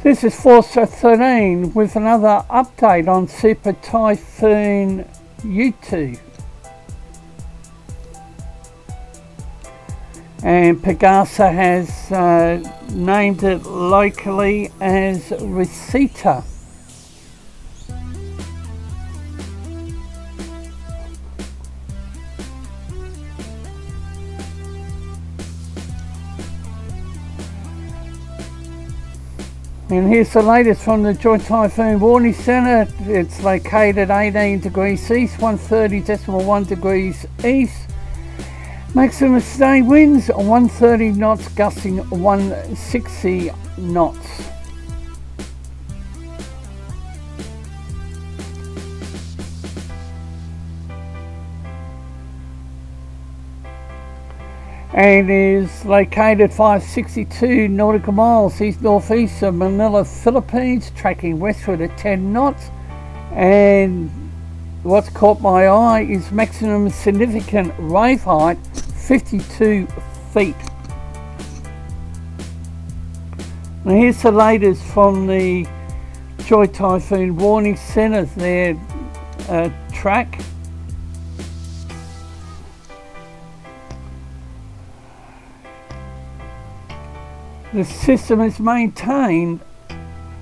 This is Force 13 with another update on Super Typhoon Yutu. And Pegasa has named it locally as Rosita. And here's the latest from the Joint Typhoon Warning Centre. It's located 18 degrees east, 130.1 degrees east. Maximum sustained winds 130 knots, gusting 160 knots. And is located 562 nautical miles east-northeast of Manila, Philippines, tracking westward at 10 knots. And what's caught my eye is maximum significant wave height 52 feet. Now here's the latest from the Joint Typhoon Warning Centre, their track. The system has maintained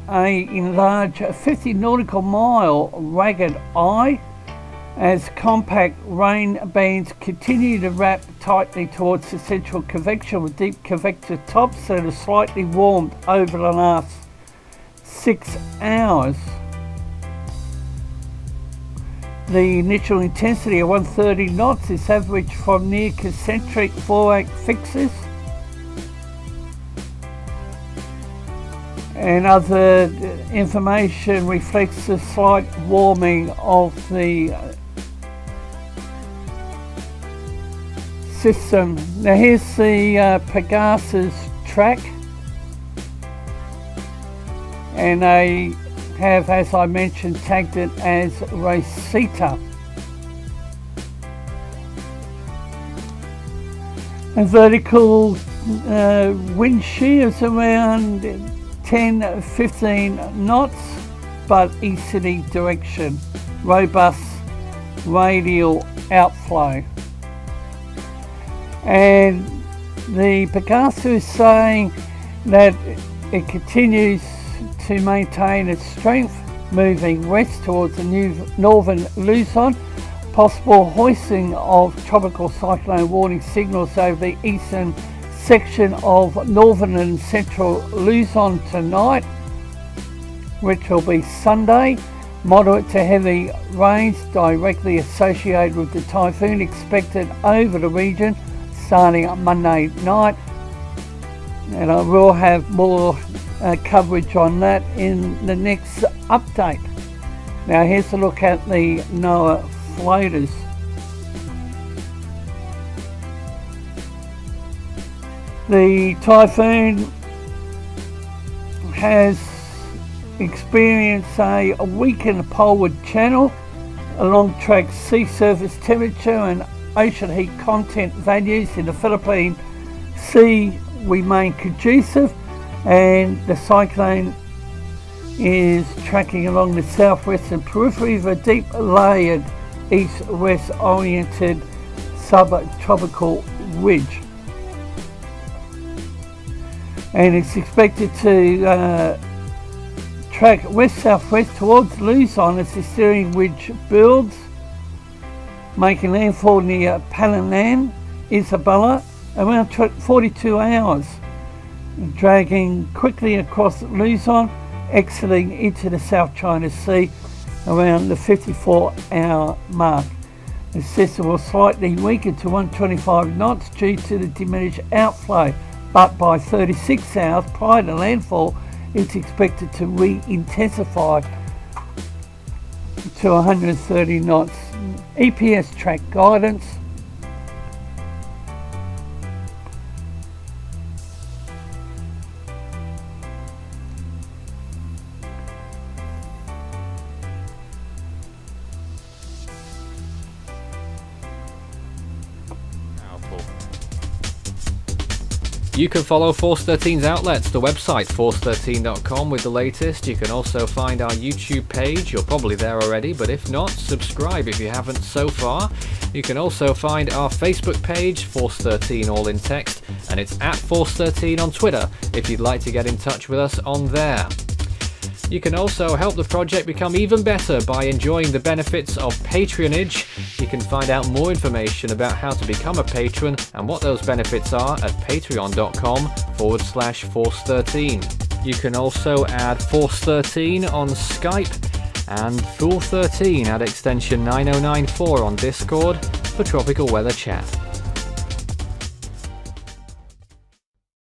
a enlarged 50 nautical mile ragged eye as compact rain bands continue to wrap tightly towards the central convection with deep convective tops that have slightly warmed over the last 6 hours. The initial intensity of 130 knots is averaged from near concentric void fixes. And other information reflects the slight warming of the system. Now here's the Pegasus track, and they have, as I mentioned, tagged it as Rosita. And vertical wind shear is around 10-15 knots, but easterly direction, robust radial outflow. And the Pegasa is saying that it continues to maintain its strength, moving west towards the Northern Luzon. Possible hoisting of Tropical Cyclone Warning Signals over the eastern section of Northern and Central Luzon tonight, which will be Sunday. Moderate to heavy rains directly associated with the typhoon expected over the region starting on Monday night, and I will have more coverage on that in the next update. Now here's a look at the NOAA floaters. The typhoon has experienced a weakened poleward channel. Along track sea surface temperature and ocean heat content values in the Philippine Sea remain conducive, and the cyclone is tracking along the southwestern periphery of a deep layered east-west oriented subtropical ridge. And it's expected to track west-southwest towards Luzon as the steering ridge builds, making landfall near Palanan, Isabela, around 42 hours, dragging quickly across Luzon, exiting into the South China Sea around the 54-hour mark. The system will slightly weaken to 125 knots due to the diminished outflow, but by 36 hours prior to landfall, it's expected to re-intensify to 130 knots. EPS track guidance. You can follow Force 13's outlets, the website force13.com with the latest. You can also find our YouTube page. You're probably there already, but if not, subscribe if you haven't so far. You can also find our Facebook page, Force 13 all in text, and it's at Force 13 on Twitter if you'd like to get in touch with us on there. You can also help the project become even better by enjoying the benefits of patronage. You can find out more information about how to become a patron and what those benefits are at patreon.com/Force13. You can also add Force 13 on Skype and Fool 13 at extension 9094 on Discord for tropical weather chat.